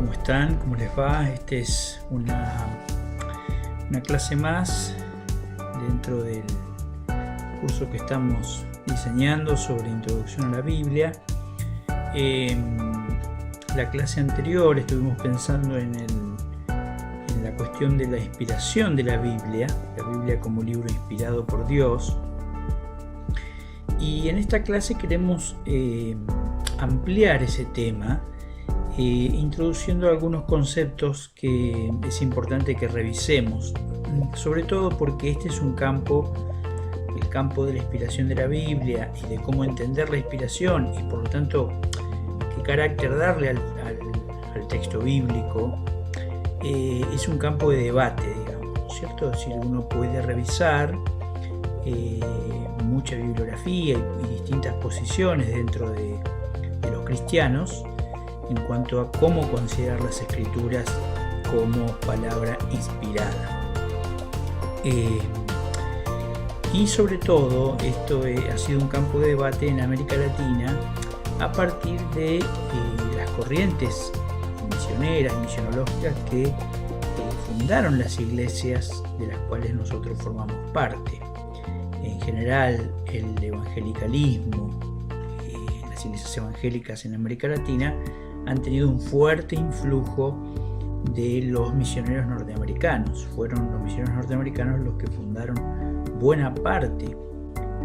¿Cómo están? ¿Cómo les va? Esta es una clase más dentro del curso que estamos diseñando sobre introducción a la Biblia. La clase anterior estuvimos pensando en la cuestión de la inspiración de la Biblia como libro inspirado por Dios. Y en esta clase queremos ampliar ese tema, introduciendo algunos conceptos que es importante que revisemos, sobre todo porque este es un campo, el campo de la inspiración de la Biblia y de cómo entender la inspiración y por lo tanto qué carácter darle al texto bíblico. Es un campo de debate, digamos, ¿cierto? Es decir, uno puede revisar mucha bibliografía y distintas posiciones dentro de los cristianos en cuanto a cómo considerar las escrituras como palabra inspirada. Y sobre todo, esto ha sido un campo de debate en América Latina a partir de las corrientes misioneras, misionológicas que fundaron las iglesias de las cuales nosotros formamos parte. En general, el evangelicalismo, las iglesias evangélicas en América Latina han tenido un fuerte influjo de los misioneros norteamericanos. Fueron los misioneros norteamericanos los que fundaron buena parte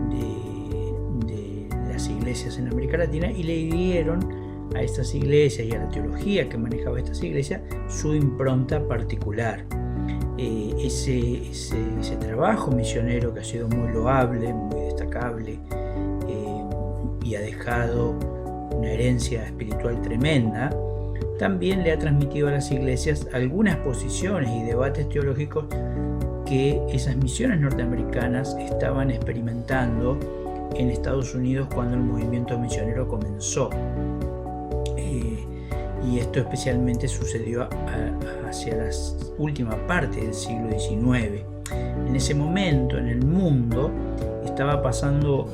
de las iglesias en América Latina y le dieron a estas iglesias y a la teología que manejaba estas iglesias su impronta particular. Ese trabajo misionero que ha sido muy loable, muy destacable y ha dejado una herencia espiritual tremenda, también le ha transmitido a las iglesias algunas posiciones y debates teológicos que esas misiones norteamericanas estaban experimentando en Estados Unidos cuando el movimiento misionero comenzó. Y esto especialmente sucedió hacia la última parte del siglo XIX. En ese momento en el mundo estaba pasando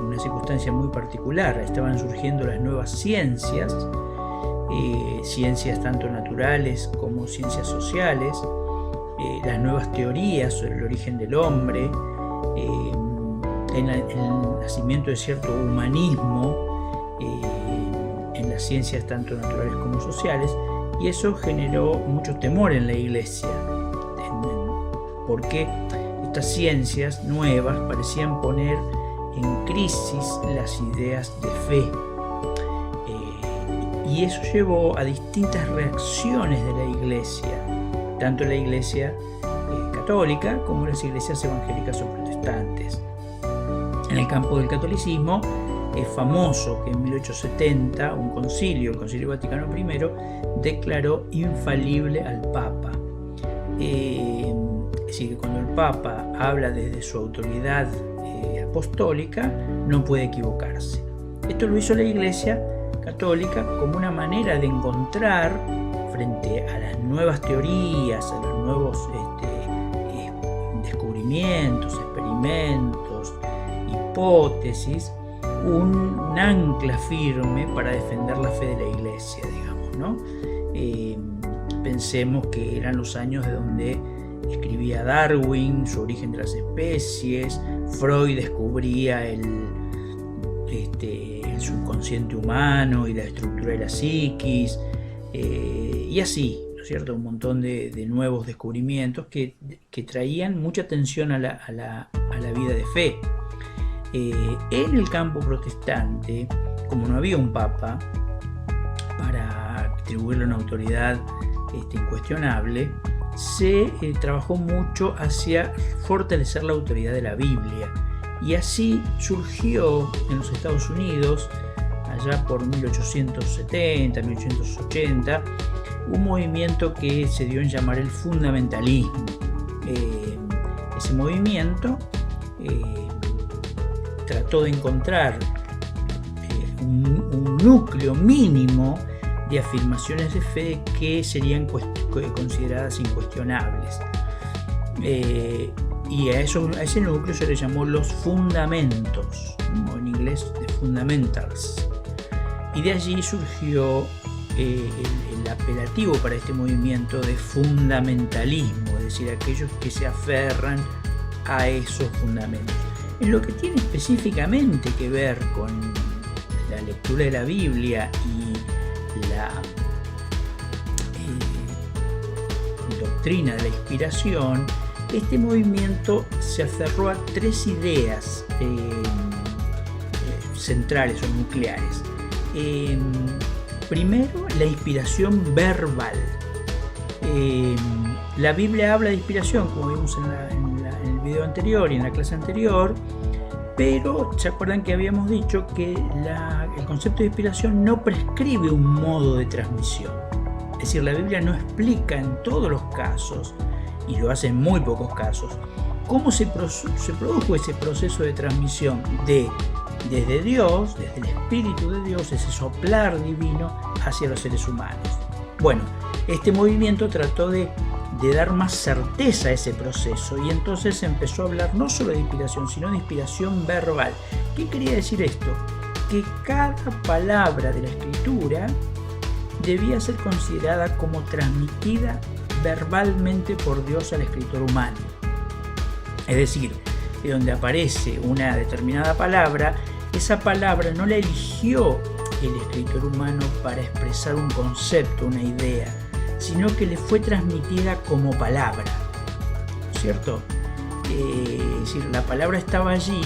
una circunstancia muy particular. Estaban surgiendo las nuevas ciencias, ciencias tanto naturales como ciencias sociales, las nuevas teorías sobre el origen del hombre, el nacimiento de cierto humanismo en las ciencias tanto naturales como sociales, y eso generó mucho temor en la iglesia, porque estas ciencias nuevas parecían poner en crisis las ideas de fe, y eso llevó a distintas reacciones de la iglesia, tanto la iglesia católica como las iglesias evangélicas o protestantes. En el campo del catolicismo es famoso que en 1870 un concilio, el Concilio Vaticano I, declaró infalible al Papa. Es decir, que cuando el Papa habla desde su autoridad apostólica, no puede equivocarse. Esto lo hizo la Iglesia Católica como una manera de encontrar, frente a las nuevas teorías, a los nuevos descubrimientos, experimentos, hipótesis, un ancla firme para defender la fe de la iglesia, digamos, ¿no? Pensemos que eran los años de donde escribía Darwin, Su origen de las especies, Freud descubría el subconsciente humano y la estructura de la psiquis, y así, ¿no es cierto? Un montón de nuevos descubrimientos que traían mucha atención a la vida de fe. En el campo protestante, como no había un papa para atribuirle una autoridad incuestionable, se trabajó mucho hacia fortalecer la autoridad de la Biblia, y así surgió en los Estados Unidos, allá por 1870, 1880, un movimiento que se dio en llamar el fundamentalismo. Ese movimiento trató de encontrar un núcleo mínimo de afirmaciones de fe que serían consideradas incuestionables. Y a ese núcleo se le llamó los fundamentos, o en inglés the fundamentals. Y de allí surgió el apelativo para este movimiento de fundamentalismo, es decir, aquellos que se aferran a esos fundamentos. En lo que tiene específicamente que ver con la lectura de la Biblia y la doctrina de la inspiración, este movimiento se aferró a tres ideas centrales o nucleares. Primero, la inspiración verbal. La Biblia habla de inspiración, como vimos en el video anterior y en la clase anterior, pero ¿se acuerdan que habíamos dicho que el concepto de inspiración no prescribe un modo de transmisión? Es decir, la Biblia no explica en todos los casos, y lo hace en muy pocos casos, cómo se produjo ese proceso de transmisión desde Dios, desde el Espíritu de Dios, ese soplar divino hacia los seres humanos. Bueno, este movimiento trató de dar más certeza a ese proceso y entonces empezó a hablar no solo de inspiración, sino de inspiración verbal. ¿Qué quería decir esto? Que cada palabra de la Escritura debía ser considerada como transmitida verbalmente por Dios al escritor humano. Es decir, de donde aparece una determinada palabra, esa palabra no la eligió el escritor humano para expresar un concepto, una idea, sino que le fue transmitida como palabra, ¿no es cierto? Es decir, la palabra estaba allí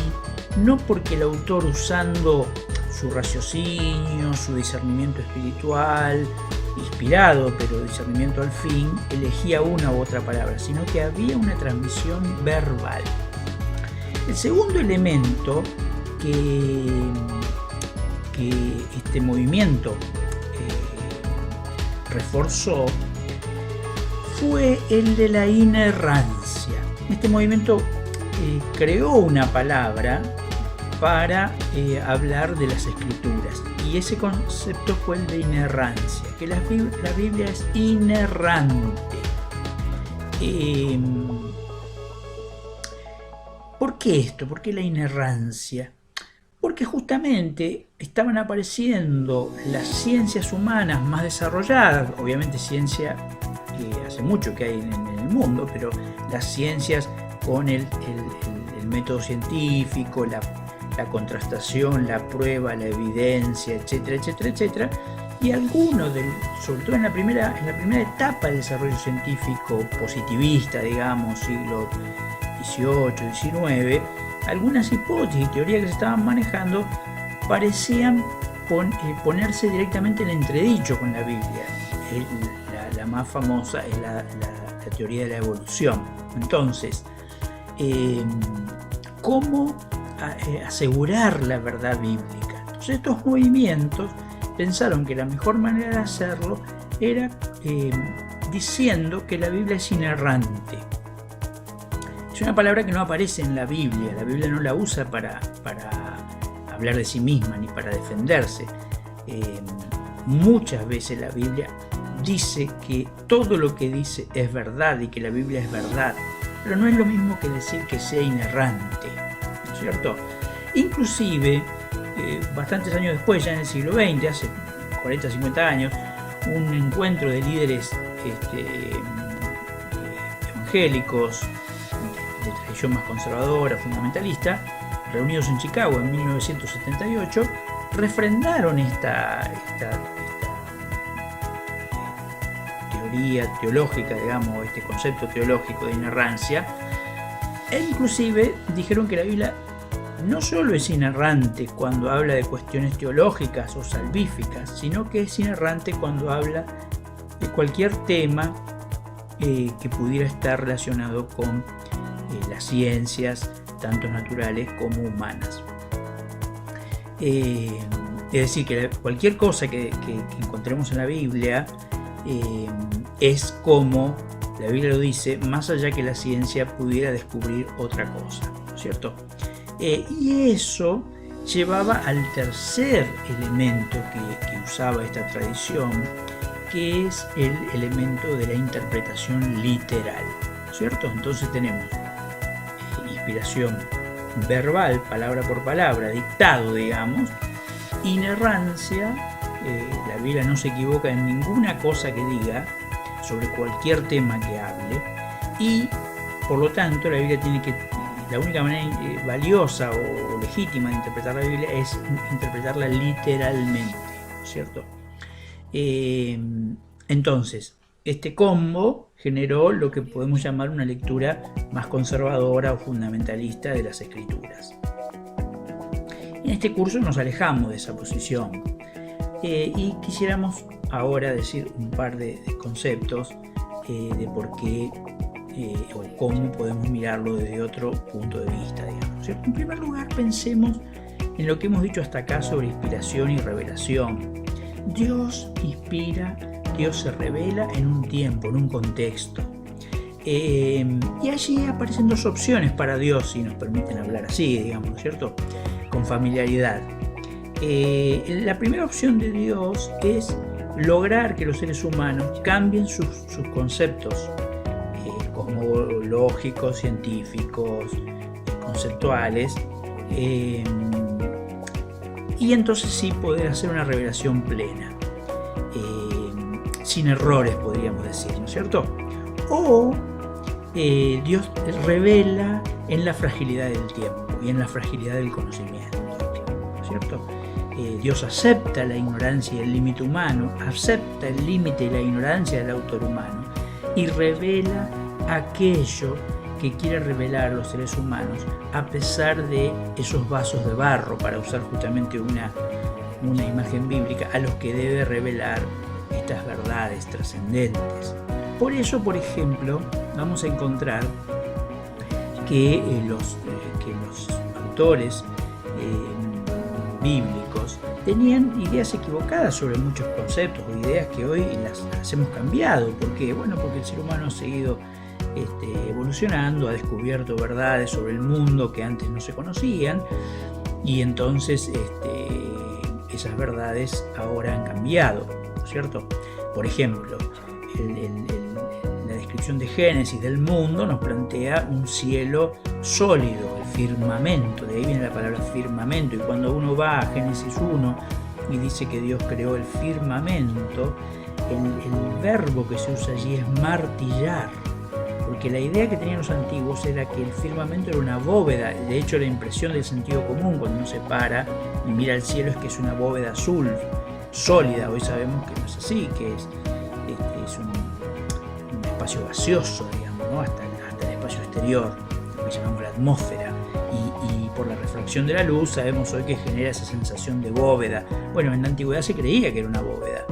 no porque el autor, usando su raciocinio, su discernimiento espiritual, inspirado, pero discernimiento al fin, elegía una u otra palabra, sino que había una transmisión verbal. El segundo elemento que este movimiento reforzó fue el de la inerrancia. Este movimiento creó una palabra para hablar de las Escrituras, y ese concepto fue el de inerrancia, que la Biblia es inerrante. ¿Por qué esto? ¿Por qué la inerrancia? Porque justamente estaban apareciendo las ciencias humanas más desarrolladas, obviamente ciencia que hace mucho que hay en el mundo, pero las ciencias con el método científico, la contrastación, la prueba, la evidencia, etcétera, etcétera, etcétera, y algunos, sobre todo en la primera etapa del desarrollo científico positivista, digamos, siglo XVIII, XIX, algunas hipótesis y teorías que se estaban manejando parecían ponerse directamente en entredicho con la Biblia. La más famosa es la teoría de la evolución. Entonces, ¿cómo asegurar la verdad bíblica? Entonces, estos movimientos pensaron que la mejor manera de hacerlo era diciendo que la Biblia es inerrante. Es una palabra que no aparece en la Biblia no la usa para hablar de sí misma ni para defenderse. Muchas veces la Biblia dice que todo lo que dice es verdad y que la Biblia es verdad, pero no es lo mismo que decir que sea inerrante, ¿no es cierto? Inclusive, bastantes años después, ya en el siglo XX, hace 40, 50 años, un encuentro de líderes evangélicos de tradición más conservadora, fundamentalista, reunidos en Chicago en 1978, refrendaron esta teoría teológica, digamos, este concepto teológico de inerrancia, e inclusive dijeron que la Biblia no solo es inerrante cuando habla de cuestiones teológicas o salvíficas, sino que es inerrante cuando habla de cualquier tema que pudiera estar relacionado con las ciencias, tanto naturales como humanas. Es decir, que cualquier cosa que encontremos en la Biblia es como la Biblia lo dice, más allá que la ciencia pudiera descubrir otra cosa, ¿no es cierto? Y eso llevaba al tercer elemento que usaba esta tradición, que es el elemento de la interpretación literal, ¿no es cierto? Entonces tenemos inspiración verbal, palabra por palabra, dictado, digamos, inerrancia, La Biblia no se equivoca en ninguna cosa que diga sobre cualquier tema que hable, y por lo tanto la Biblia tiene que, la única manera valiosa o legítima de interpretar la Biblia es interpretarla literalmente, ¿cierto? Entonces, este combo generó lo que podemos llamar una lectura más conservadora o fundamentalista de las Escrituras. En este curso nos alejamos de esa posición y quisiéramos ahora decir un par de conceptos de por qué o cómo podemos mirarlo desde otro punto de vista, digamos, ¿cierto? En primer lugar, pensemos en lo que hemos dicho hasta acá sobre inspiración y revelación. Dios inspira, Dios se revela en un tiempo, en un contexto. Y allí aparecen dos opciones para Dios, si nos permiten hablar así, digamos, ¿cierto? Con familiaridad. La primera opción de Dios es lograr que los seres humanos cambien sus conceptos cosmológicos, científicos, conceptuales, y entonces sí poder hacer una revelación plena, sin errores, podríamos decir, ¿no es cierto? O Dios revela en la fragilidad del tiempo y en la fragilidad del conocimiento, ¿no es cierto? Dios acepta la ignorancia y el límite humano, acepta el límite y la ignorancia del autor humano y revela aquello que quiere revelar a los seres humanos a pesar de esos vasos de barro, para usar justamente una imagen bíblica, a los que debe revelar estas verdades trascendentes. Por eso, por ejemplo, vamos a encontrar que los autores bíblicos tenían ideas equivocadas sobre muchos conceptos o ideas que hoy las hemos cambiado. ¿Por qué? Bueno, porque el ser humano ha seguido evolucionando, ha descubierto verdades sobre el mundo que antes no se conocían, y entonces esas verdades ahora han cambiado, ¿no es cierto? Por ejemplo, la descripción de Génesis del mundo nos plantea un cielo sólido, el firmamento, de ahí viene la palabra firmamento, y cuando uno va a Génesis 1 y dice que Dios creó el firmamento, el verbo que se usa allí es martillar, porque la idea que tenían los antiguos era que el firmamento era una bóveda. De hecho, la impresión del sentido común cuando uno se para y mira al cielo es que es una bóveda azul, sólida. Hoy sabemos que no es así, que es un espacio gaseoso, digamos, ¿no? hasta el espacio exterior, lo que llamamos la atmósfera, y por la refracción de la luz sabemos hoy que genera esa sensación de bóveda. Bueno, en la antigüedad se creía que era una bóveda,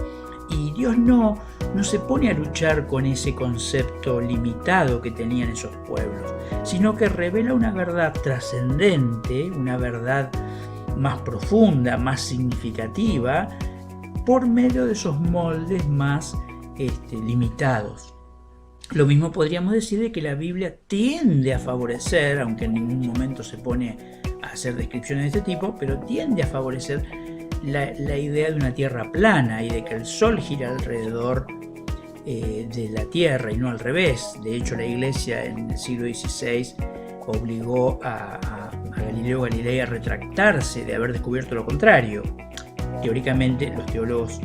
y Dios no se pone a luchar con ese concepto limitado que tenían esos pueblos, sino que revela una verdad trascendente, una verdad más profunda, más significativa, por medio de esos moldes más limitados. Lo mismo podríamos decir de que la Biblia tiende a favorecer, aunque en ningún momento se pone a hacer descripciones de este tipo, pero tiende a favorecer la idea de una tierra plana y de que el sol gira alrededor de la tierra y no al revés. De hecho, la Iglesia en el siglo XVI obligó a Galileo Galilei a retractarse de haber descubierto lo contrario. Teóricamente, los teólogos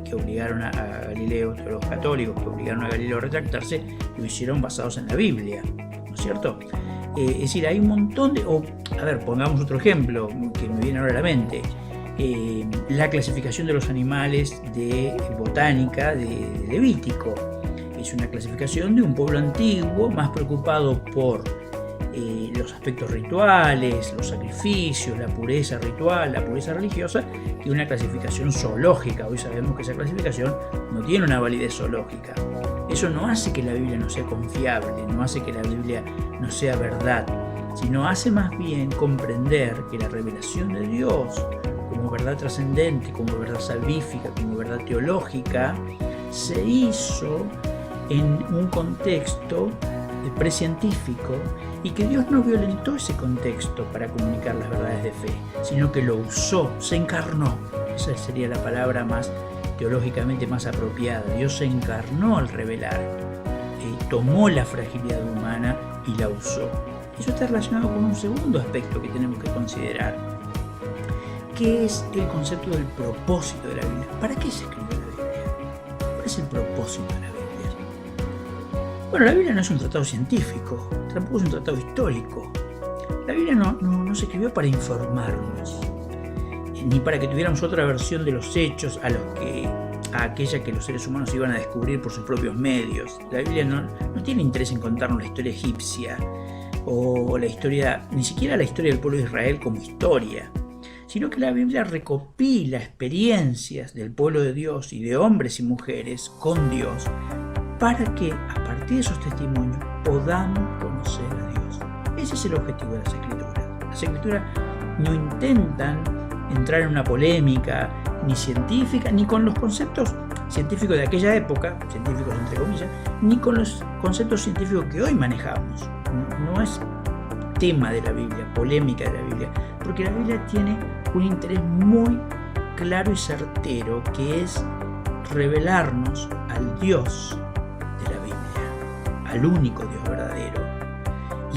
que obligaron a Galileo, teólogos católicos que obligaron a Galileo a retractarse, lo hicieron basados en la Biblia, ¿no es cierto? Es decir, hay un montón de... pongamos otro ejemplo que me viene ahora a la mente. La clasificación de los animales de botánica de Levítico. Es una clasificación de un pueblo antiguo más preocupado por los aspectos rituales, los sacrificios, la pureza ritual, la pureza religiosa, que una clasificación zoológica. Hoy sabemos que esa clasificación no tiene una validez zoológica. Eso no hace que la Biblia no sea confiable, no hace que la Biblia no sea verdad, sino hace más bien comprender que la revelación de Dios como verdad trascendente, como verdad salvífica, como verdad teológica, se hizo en un contexto precientífico, y que Dios no violentó ese contexto para comunicar las verdades de fe, sino que lo usó, se encarnó. Esa sería la palabra más teológicamente más apropiada. Dios se encarnó al revelar, tomó la fragilidad humana y la usó. Eso está relacionado con un segundo aspecto que tenemos que considerar, ¿qué es el concepto del propósito de la Biblia? ¿Para qué se escribió la Biblia? ¿Cuál es el propósito de la Biblia? Bueno, la Biblia no es un tratado científico, tampoco es un tratado histórico. La Biblia no se escribió para informarnos, ni para que tuviéramos otra versión de los hechos a aquella que los seres humanos iban a descubrir por sus propios medios. La Biblia no tiene interés en contarnos la historia egipcia o la historia, ni siquiera la historia del pueblo de Israel como historia, sino que la Biblia recopila experiencias del pueblo de Dios y de hombres y mujeres con Dios para que a partir de esos testimonios podamos conocer a Dios. Ese es el objetivo de las Escrituras. Las Escrituras no intentan entrar en una polémica ni científica, ni con los conceptos científicos de aquella época, científicos entre comillas, ni con los conceptos científicos que hoy manejamos. No es tema de la Biblia, polémica de la Biblia, porque la Biblia tiene un interés muy claro y certero, que es revelarnos al Dios de la Biblia, al único Dios verdadero.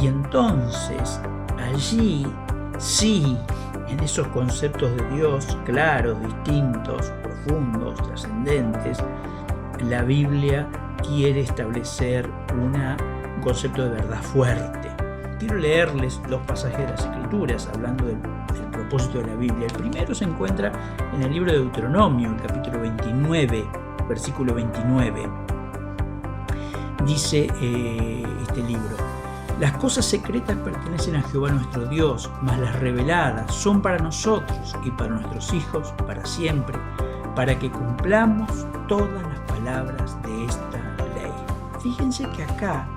Y entonces allí sí, en esos conceptos de Dios claros, distintos, profundos, trascendentes, la Biblia quiere establecer un concepto de verdad fuerte. Quiero leerles dos pasajes de las Escrituras hablando del propósito de la Biblia. El primero se encuentra en el libro de Deuteronomio, el capítulo 29, versículo 29. Dice este libro: las cosas secretas pertenecen a Jehová nuestro Dios, mas las reveladas son para nosotros y para nuestros hijos para siempre, para que cumplamos todas las palabras de esta ley. Fíjense que acá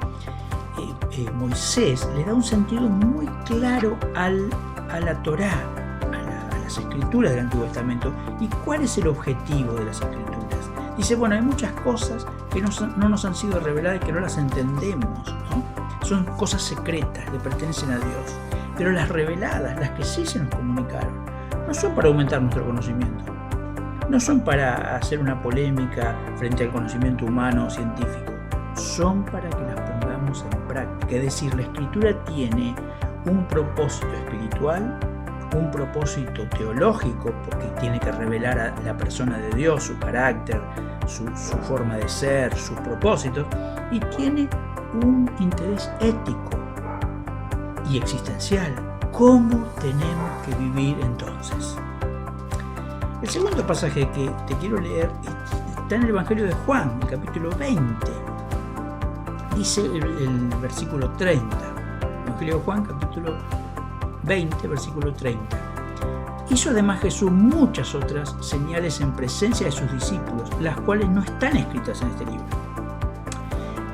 Moisés le da un sentido muy claro a la Torá, a las Escrituras del Antiguo Testamento. ¿Y cuál es el objetivo de las Escrituras? Dice, bueno, hay muchas cosas que no nos han sido reveladas y que no las entendemos, ¿no? Son cosas secretas, le pertenecen a Dios. Pero las reveladas, las que sí se nos comunicaron, no son para aumentar nuestro conocimiento, no son para hacer una polémica frente al conocimiento humano o científico, son para que las pongamos en práctica. Es decir, la Escritura tiene un propósito espiritual, un propósito teológico, porque tiene que revelar a la persona de Dios, su carácter, su forma de ser, sus propósitos, y tiene un interés ético y existencial. ¿Cómo tenemos que vivir entonces? El segundo pasaje que te quiero leer está en el Evangelio de Juan, el capítulo 20. Dice el versículo 30. Evangelio de Juan, capítulo 20, versículo 30. Hizo además Jesús muchas otras señales en presencia de sus discípulos, las cuales no están escritas en este libro.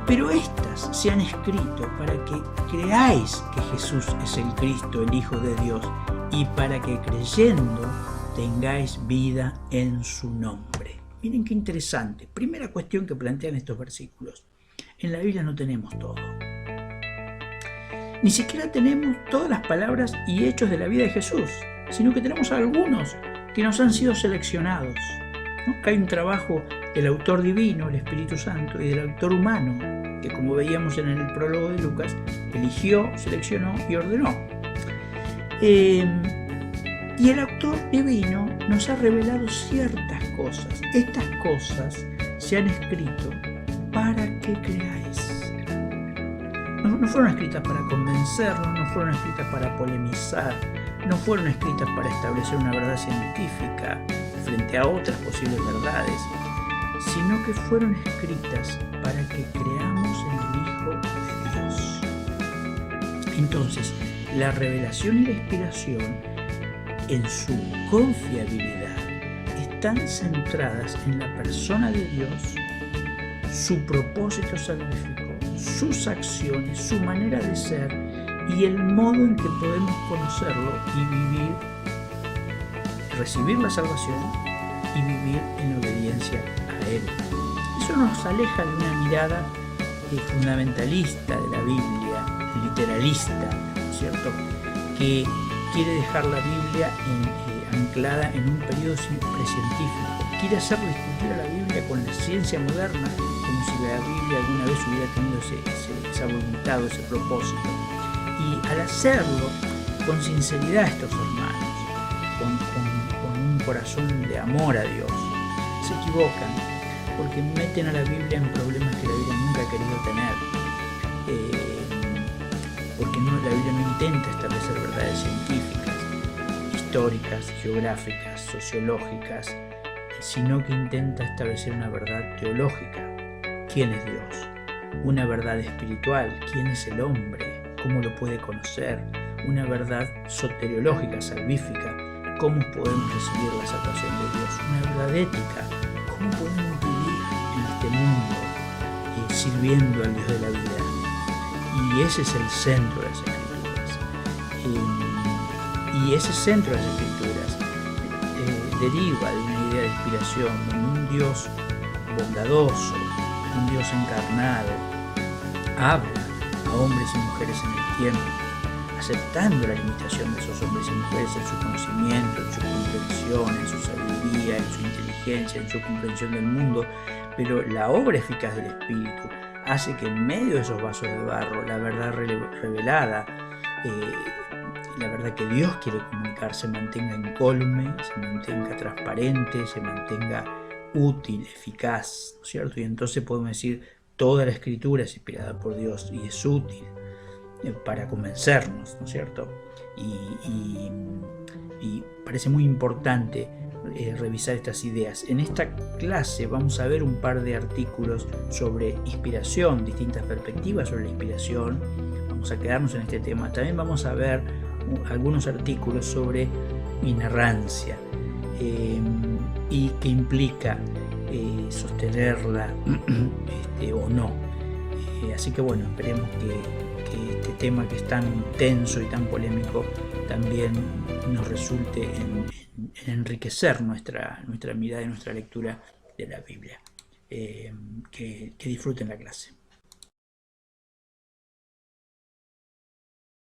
Pero estas se han escrito para que creáis que Jesús es el Cristo, el Hijo de Dios, y para que creyendo tengáis vida en su nombre. Miren qué interesante. Primera cuestión que plantean estos versículos. En la Biblia no tenemos todo. Ni siquiera tenemos todas las palabras y hechos de la vida de Jesús, sino que tenemos algunos que nos han sido seleccionados, ¿no? Hay un trabajo del autor divino, el Espíritu Santo, y del autor humano, que como veíamos en el prólogo de Lucas, eligió, seleccionó y ordenó. Y el autor divino nos ha revelado ciertas cosas. Estas cosas se han escrito para que creáis. No fueron escritas para convencernos, no fueron escritas para polemizar, no fueron escritas para establecer una verdad científica frente a otras posibles verdades, sino que fueron escritas para que creamos en el Hijo de Dios. Entonces, la revelación y la inspiración, en su confiabilidad, están centradas en la persona de Dios, su propósito salvífico, sus acciones, su manera de ser y el modo en que podemos conocerlo y vivir, recibir la salvación y vivir en obediencia a Él. Eso nos aleja de una mirada fundamentalista de la Biblia, literalista, ¿no es cierto?, que quiere dejar la Biblia anclada en un periodo precientífico. Quiere hacer discutir a la Biblia con la ciencia moderna, como si la Biblia alguna vez hubiera tenido esa voluntad, ese propósito. Y al hacerlo con sinceridad, estos hermanos, con corazón de amor a Dios. Se equivocan porque meten a la Biblia en problemas que la Biblia nunca ha querido tener. Porque la Biblia no intenta establecer verdades científicas, históricas, geográficas, sociológicas, sino que intenta establecer una verdad teológica. ¿Quién es Dios? Una verdad espiritual. ¿Quién es el hombre? ¿Cómo lo puede conocer? Una verdad soteriológica, salvífica. ¿Cómo podemos recibir la salvación de Dios? Una verdad ética. ¿Cómo podemos vivir en este mundo sirviendo al Dios de la vida? Y ese es el centro de las Escrituras. Y ese centro de las Escrituras deriva de una idea de inspiración, donde un Dios bondadoso, un Dios encarnado, habla a hombres y mujeres en el tiempo, aceptando la limitación de esos hombres y mujeres en su conocimiento, en su comprensión, en su sabiduría, en su inteligencia, en su comprensión del mundo, pero la obra eficaz del Espíritu hace que en medio de esos vasos de barro la verdad revelada, la verdad que Dios quiere comunicar, se mantenga incólume, se mantenga transparente, se mantenga útil, eficaz, ¿no es cierto? Y entonces podemos decir, toda la Escritura es inspirada por Dios y es útil para convencernos, ¿no es cierto? Y parece muy importante revisar estas ideas. En esta clase vamos a ver un par de artículos sobre inspiración, distintas perspectivas sobre la inspiración. Vamos a quedarnos en este tema. También vamos a ver algunos artículos sobre inerrancia y qué implica sostenerla o no. Así que bueno, esperemos que este tema, que es tan tenso y tan polémico, también nos resulte en enriquecer nuestra mirada y nuestra lectura de la Biblia. Que disfruten la clase.